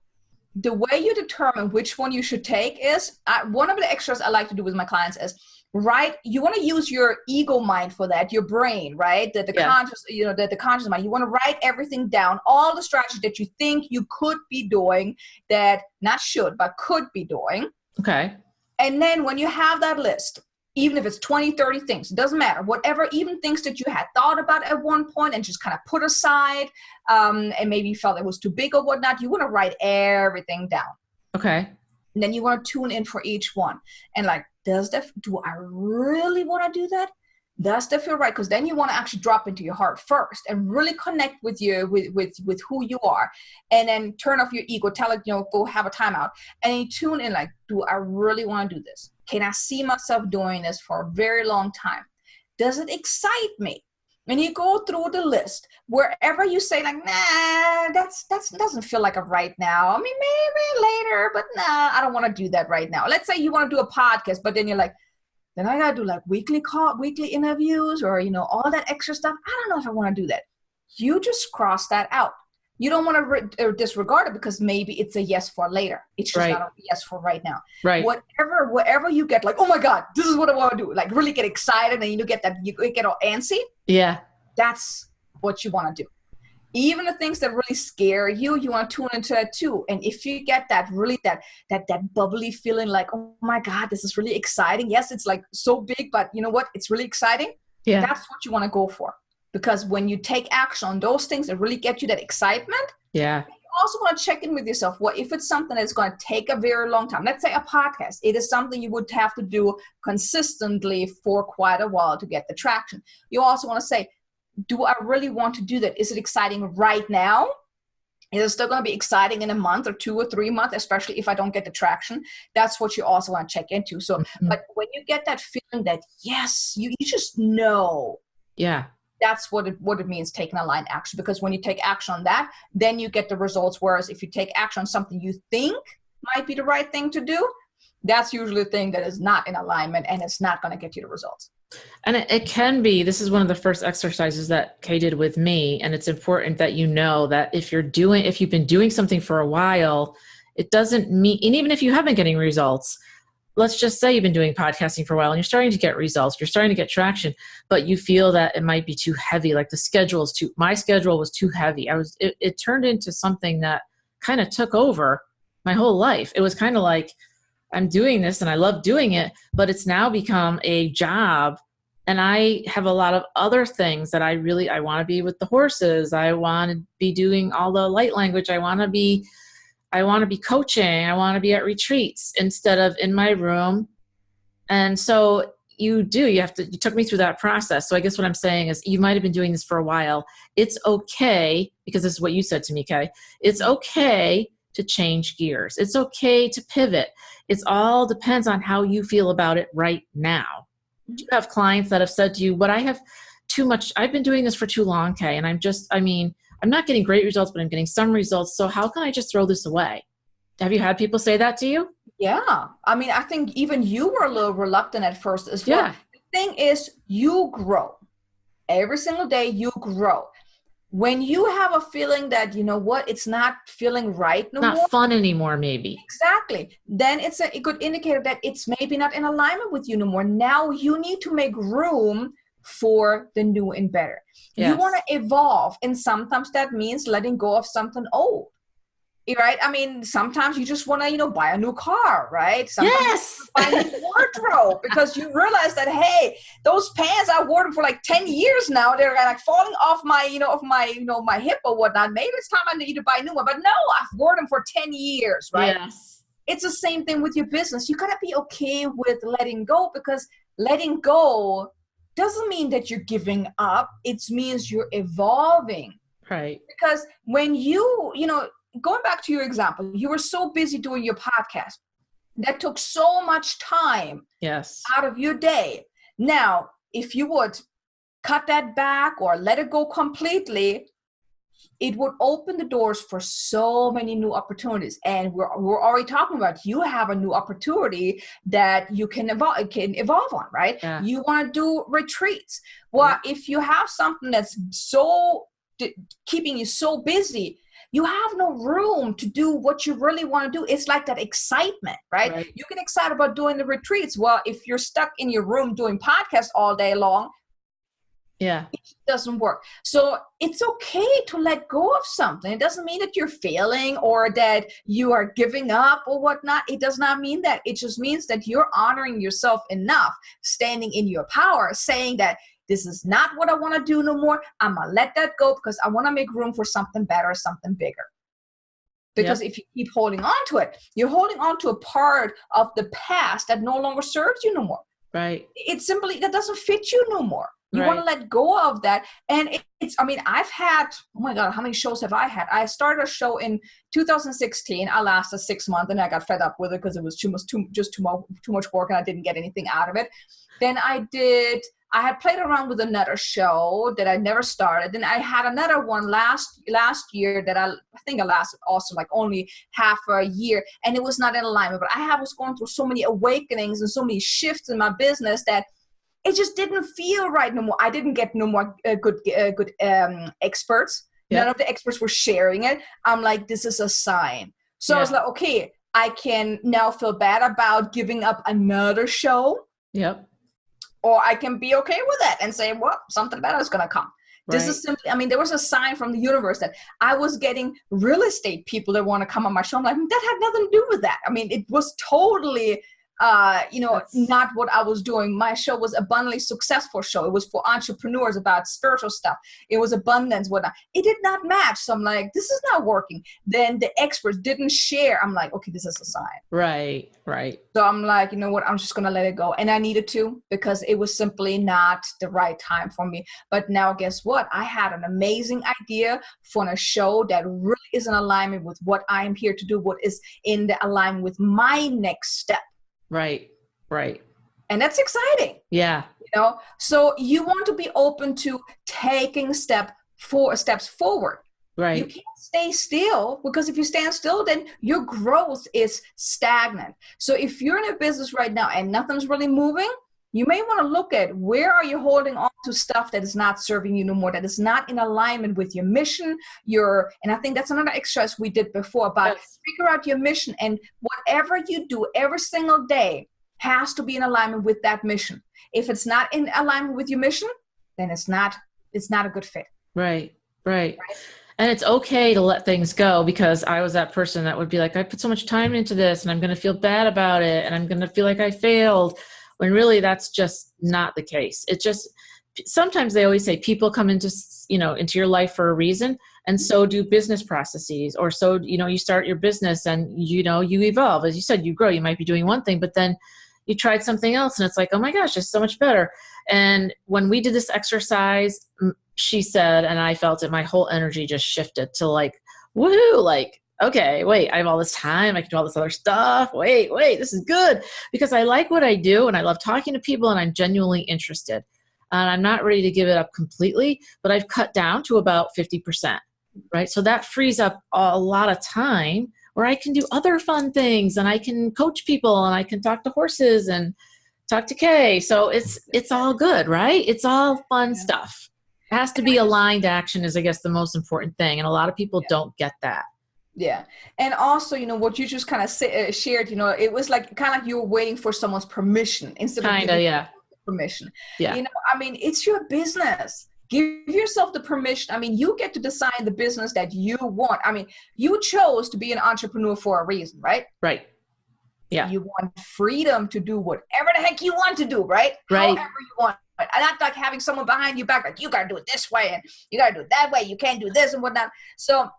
the way you determine which one you should take is, one of the extras I like to do with my clients is, you want to use your ego mind for that, your brain, right? The conscious, the conscious mind. You want to write everything down, all the strategies that you think you could be doing, that not should, but could be doing.
Okay.
And then when you have that list, even if it's 20, 30 things, it doesn't matter, whatever, even things that you had thought about at one point and just kind of put aside, and maybe you felt it was too big or whatnot, you want to write everything down.
Okay.
And then you want to tune in for each one. And like, do I really want to do that? Does that feel right? Because then you want to actually drop into your heart first and really connect with you, with who you are, and then turn off your ego, tell it, go have a timeout, and then you tune in, like, do I really want to do this? Can I see myself doing this for a very long time? Does it excite me? And you go through the list, wherever you say like, nah, that doesn't feel like a right now. I mean, maybe later, but nah, I don't want to do that right now. Let's say you want to do a podcast, but then you're like, then I got to do like weekly interviews, or, all that extra stuff. I don't know if I want to do that. You just cross that out. You don't want to disregard it, because maybe it's a yes for later. It's just not a yes for right now.
Right.
Whatever you get, like, oh my God, this is what I want to do. Like, really get excited, and you get all antsy.
Yeah.
That's what you want to do. Even the things that really scare you, you want to tune into it too. And if you get that really that bubbly feeling, like, oh my God, this is really exciting. Yes, it's like so big, but you know what? It's really exciting.
Yeah.
That's what you want to go for. Because when you take action on those things that really get you that excitement, you also want to check in with yourself. What if it's something that's going to take a very long time? Let's say a podcast. It is something you would have to do consistently for quite a while to get the traction. You also want to say, do I really want to do that? Is it exciting right now? Is it still going to be exciting in a month or 2 or 3 months, especially if I don't get the traction? That's what you also want to check into. So, but when you get that feeling that, yes, you just know.
Yeah.
That's what it means, taking aligned action. Because when you take action on that, then you get the results. Whereas if you take action on something you think might be the right thing to do, that's usually the thing that is not in alignment, and it's not going to get you the results.
And it can be, this is one of the first exercises that Kay did with me. And it's important that you know that if you've been doing something for a while, it doesn't mean, and even if you haven't getting results, let's just say you've been doing podcasting for a while and you're starting to get results, you're starting to get traction, but you feel that it might be too heavy. Like my schedule was too heavy. It turned into something that kind of took over my whole life. It was kind of like, I'm doing this and I love doing it, but it's now become a job. And I have a lot of other things that I want to be with the horses. I want to be doing all the light language. I want to be coaching. I want to be at retreats instead of in my room. And so you took me through that process. So I guess what I'm saying is, you might've been doing this for a while. It's okay, because this is what you said to me, Kay. It's okay to change gears. It's okay to pivot. It all depends on how you feel about it right now. Do you have clients that have said to you, but I have too much, I've been doing this for too long, Kay, and I'm not getting great results, but I'm getting some results. So how can I just throw this away? Have you had people say that to you?
Yeah. I mean, I think even you were a little reluctant at first as well.
Yeah.
The thing is, you grow. Every single day, you grow. When you have a feeling that, you know what, it's not feeling right no
Not
more.
fun anymore, maybe.
Exactly. Then it's a good indicator that it's maybe not in alignment with you no more. Now you need to make room for the new and better. You
Yes.
want to evolve. And sometimes that means letting go of something old. Right? I mean, sometimes you just want to, buy a new car, right? Sometimes
Yes.
you buy a new wardrobe because you realize that, hey, those pants I wore them for like 10 years now. They're like falling off my, my hip or whatnot. Maybe it's time I need to buy a new one. But no, I've worn them for 10 years, right?
Yes.
It's the same thing with your business. You got to be okay with letting go, because letting go doesn't mean that you're giving up. It means you're evolving.
Right.
Because when going back to your example, you were so busy doing your podcast that took so much time
Yes.
out of your day. Now, if you would cut that back or let it go completely, it would open the doors for so many new opportunities. And we're already talking about, you have a new opportunity that you can evolve on, right?
Yeah.
You want to do retreats. Well, if you have something that's so keeping you so busy, you have no room to do what you really want to do. It's like that excitement, right? You get excited about doing the retreats. Well, if you're stuck in your room doing podcasts all day long, it doesn't work. So it's okay to let go of something. It doesn't mean that you're failing or that you are giving up or whatnot. It does not mean that. It just means that you're honoring yourself enough, standing in your power, saying that this is not what I want to do no more. I'm going to let that go because I want to make room for something better, something bigger. Because if you keep holding on to it, you're holding on to a part of the past that no longer serves you no more.
Right.
It's simply, that doesn't fit you no more. You want to let go of that. And I've had, oh my God, how many shows have I had? I started a show in 2016. I lasted 6 months and I got fed up with it because it was too much work and I didn't get anything out of it. Then I had played around with another show that I never started. Then I had another one last year that I think I lasted also like only half a year, and it was not in alignment. But I was going through so many awakenings and so many shifts in my business that it just didn't feel right no more. I didn't get no more good experts. None of the experts were sharing it. I'm like, this is a sign. So I was like, okay, I can now feel bad about giving up another show.
Yep.
Or I can be okay with it and say, well, something better is going to come. This is simply, there was a sign from the universe that I was getting real estate people that want to come on my show. I'm like, that had nothing to do with that. It was totally, not what I was doing. My show was abundantly successful show. It was for entrepreneurs about spiritual stuff. It was abundance, whatnot. It did not match. So I'm like, this is not working. Then the experts didn't share. I'm like, okay, this is a sign.
Right.
So I'm like, you know what? I'm just going to let it go. And I needed to, because it was simply not the right time for me. But now guess what? I had an amazing idea for a show that really is in alignment with what I'm here to do, what is in the alignment with my next step.
Right.
And that's exciting.
Yeah.
So you want to be open to taking steps forward.
Right.
You can't stay still, because if you stand still, then your growth is stagnant. So if you're in a business right now and nothing's really moving, you may want to look at, where are you holding on to stuff that is not serving you no more, that is not in alignment with your mission, and I think that's another exercise we did before about figure out your mission, and whatever you do every single day has to be in alignment with that mission. If it's not in alignment with your mission, then it's not a good fit.
Right. And it's okay to let things go, because I was that person that would be like, I put so much time into this and I'm going to feel bad about it and I'm going to feel like I failed, when really that's just not the case. It's just, sometimes they always say people come into your life for a reason, and so do business processes, or so, you start your business and, you evolve. As you said, you grow. You might be doing one thing, but then you tried something else and it's like, oh my gosh, it's so much better. And when we did this exercise, she said, and I felt it, my whole energy just shifted to like, woohoo, like, okay, wait, I have all this time. I can do all this other stuff. Wait, this is good, because I like what I do and I love talking to people and I'm genuinely interested. And I'm not ready to give it up completely, but I've cut down to about 50%, right? So that frees up a lot of time or I can do other fun things, and I can coach people, and I can talk to horses and talk to Kay. So it's all good, right? It's all fun stuff. It has to be aligned action is, I guess, the most important thing. And a lot of people don't get that.
Yeah. And also, you know, what you just kind of shared, you know, it was like kind of like you were waiting for someone's permission instead of giving permission.
Yeah.
You know, I mean, it's your business. Give yourself the permission. I mean, you get to decide the business that you want. I mean, you chose to be an entrepreneur for a reason, right?
Right. Yeah.
You want freedom to do whatever the heck you want to do, right?
Right.
However you want. And not like having someone behind you back, like, you got to do it this way and you got to do it that way. You can't do this and whatnot. So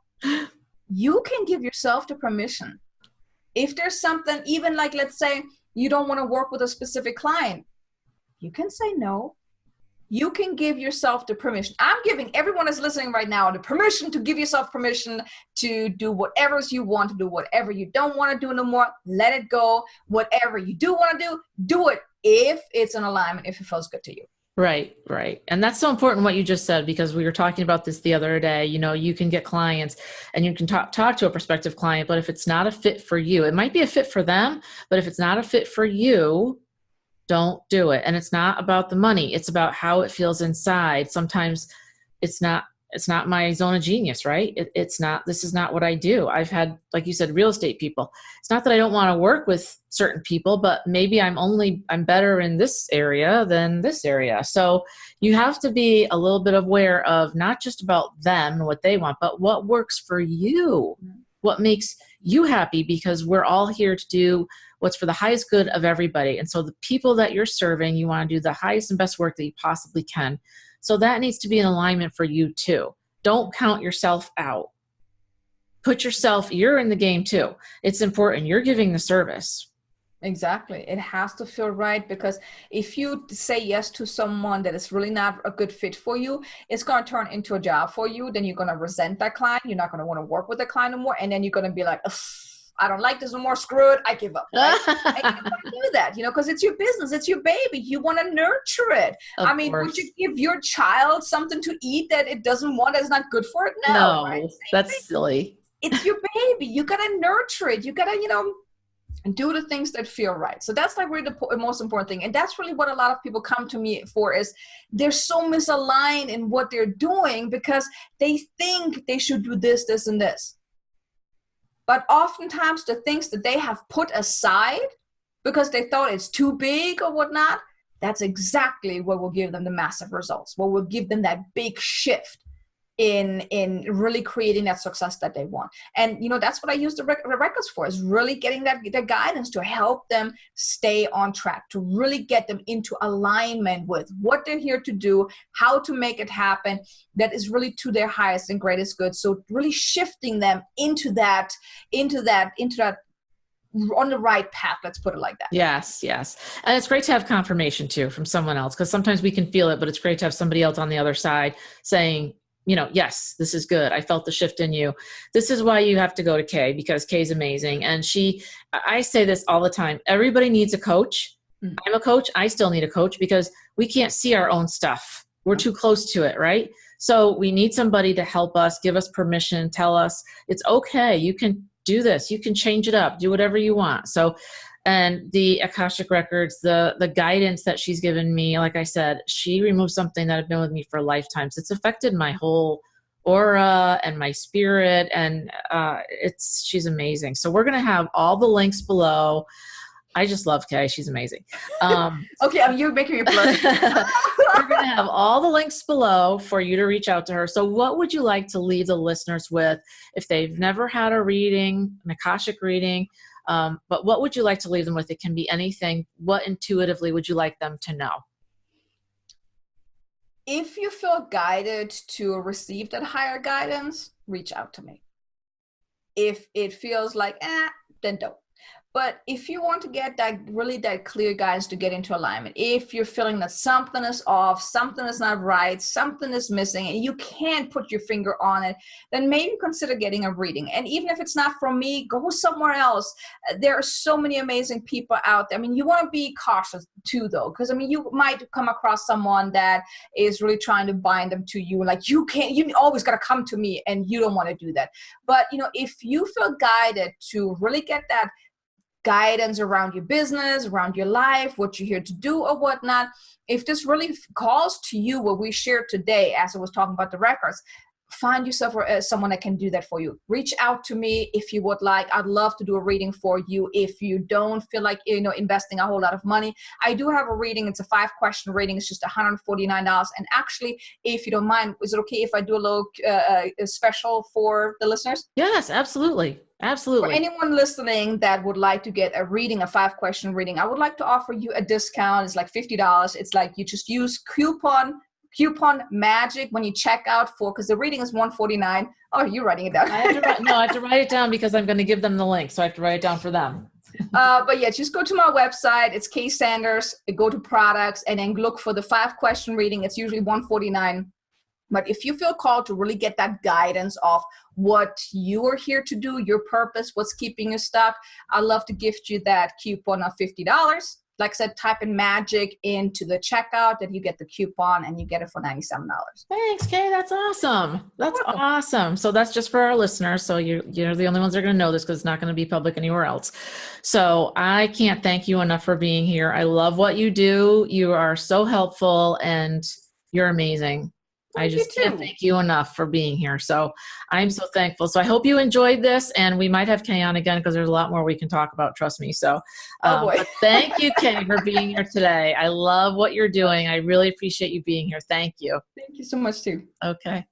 you can give yourself the permission. If there's something, even like, let's say you don't want to work with a specific client, you can say no. You can give yourself the permission. I'm giving everyone that's listening right now the permission to give yourself permission to do whatever you want to do, whatever you don't want to do no more, let it go. Whatever you do want to do it if it's in alignment, if it feels good to you.
Right, right. And that's so important what you just said, because we were talking about this the other day. You know, you can get clients and you can talk to a prospective client, but if it's not a fit for you, it might be a fit for them, but if it's not a fit for you, don't do it. And it's not about the money. It's about how it feels inside. Sometimes it's not my zone of genius, right? This is not what I do. I've had, like you said, real estate people. It's not that I don't want to work with certain people, but maybe I'm better in this area than this area. So you have to be a little bit aware of not just about them and what they want, but what works for you, what makes you happy, because we're all here to do what's for the highest good of everybody. And so the people that you're serving, you want to do the highest and best work that you possibly can. So that needs to be in alignment for you too. Don't count yourself out. You're in the game too. It's important. You're giving the service.
Exactly. It has to feel right, because if you say yes to someone that is really not a good fit for you, it's going to turn into a job for you. Then you're going to resent that client. You're not going to want to work with the client anymore. And then you're going to be like, I don't like this no more. Screw it. I give up. Right? And you don't want to do that, you know, because it's your business. It's your baby. You want to nurture it.
Of
I mean,
course.
would you give your child something to eat that it doesn't want, that's not good for it? No, right?
That's silly.
It's your baby. You got to nurture it. You got to, you know, do the things that feel right. So that's like really the most important thing. And that's really what a lot of people come to me for, is they're so misaligned in what they're doing because they think they should do this, this, and this. But oftentimes the things that they have put aside because they thought it's too big or whatnot, that's exactly what will give them the massive results, what will give them that big shift in really creating that success that they want. And, you know, that's what I use the records for, is really getting that guidance to help them stay on track, to really get them into alignment with what they're here to do, how to make it happen, that is really to their highest and greatest good. So really shifting them into that on the right path, let's put it like that.
Yes, yes. And it's great to have confirmation too from someone else, because sometimes we can feel it, but it's great to have somebody else on the other side saying, you know, yes, this is good. I felt the shift in you. This is why you have to go to Kay, because Kay's amazing. And I say this all the time. Everybody needs a coach. Mm-hmm. I'm a coach. I still need a coach because we can't see our own stuff. We're too close to it, right? So we need somebody to help us, give us permission, tell us it's okay. You can do this. You can change it up, do whatever you want. So, and the Akashic Records, the guidance that she's given me, like I said, she removed something that had been with me for lifetimes. It's affected my whole aura and my spirit, and she's amazing. So we're going to have all the links below. I just love Kay. She's amazing.
Okay, you're making me blur.
We're going to have all the links below for you to reach out to her. So what would you like to leave the listeners with if they've never had a reading, an Akashic reading? But what would you like to leave them with? It can be anything. What intuitively would you like them to know?
If you feel guided to receive that higher guidance, reach out to me. If it feels like, then don't. But if you want to get that clear guidance to get into alignment, if you're feeling that something is off, something is not right, something is missing, and you can't put your finger on it, then maybe consider getting a reading. And even if it's not from me, go somewhere else. There are so many amazing people out there. I mean, you want to be cautious too, though, because I mean, you might come across someone that is really trying to bind them to you. Like, you always got to come to me, and you don't want to do that. But, if you feel guided to really get that guidance around your business, around your life, what you're here to do or whatnot, if this really calls to you, what we shared today, as I was talking about the records, find yourself someone that can do that for you. Reach out to me if you would like. I'd love to do a reading for you. If you don't feel like investing a whole lot of money, I do have a reading. It's a 5-question reading. It's just $149. And actually, if you don't mind, is it okay if I do a little special for the listeners?
Yes, absolutely. Absolutely.
For anyone listening that would like to get a reading, a 5-question reading, I would like to offer you a discount. It's like $50. It's like you just use coupon magic when you check out because the reading is $149. Oh, you're writing it down.
I have to write it down because I'm going to give them the link. So I have to write it down for them.
But yeah, just go to my website. It's Kay Sanders. Go to products and then look for the 5-question reading. It's usually $149. But if you feel called to really get that guidance of what you are here to do, your purpose, what's keeping you stuck, I'd love to gift you that coupon of $50. Like I said, type in magic into the checkout, and you get the coupon and you get it for $97.
Thanks, Kay. That's awesome. That's awesome. So that's just for our listeners. So you're the only ones that are going to know this because it's not going to be public anywhere else. So I can't thank you enough for being here. I love what you do. You are so helpful and you're amazing. I just can't thank you enough for being here. So I'm so thankful. So I hope you enjoyed this, and we might have Kay on again because there's a lot more we can talk about. Trust me. So but thank you, Kay, for being here today. I love what you're doing. I really appreciate you being here. Thank you.
Thank you so much too.
Okay.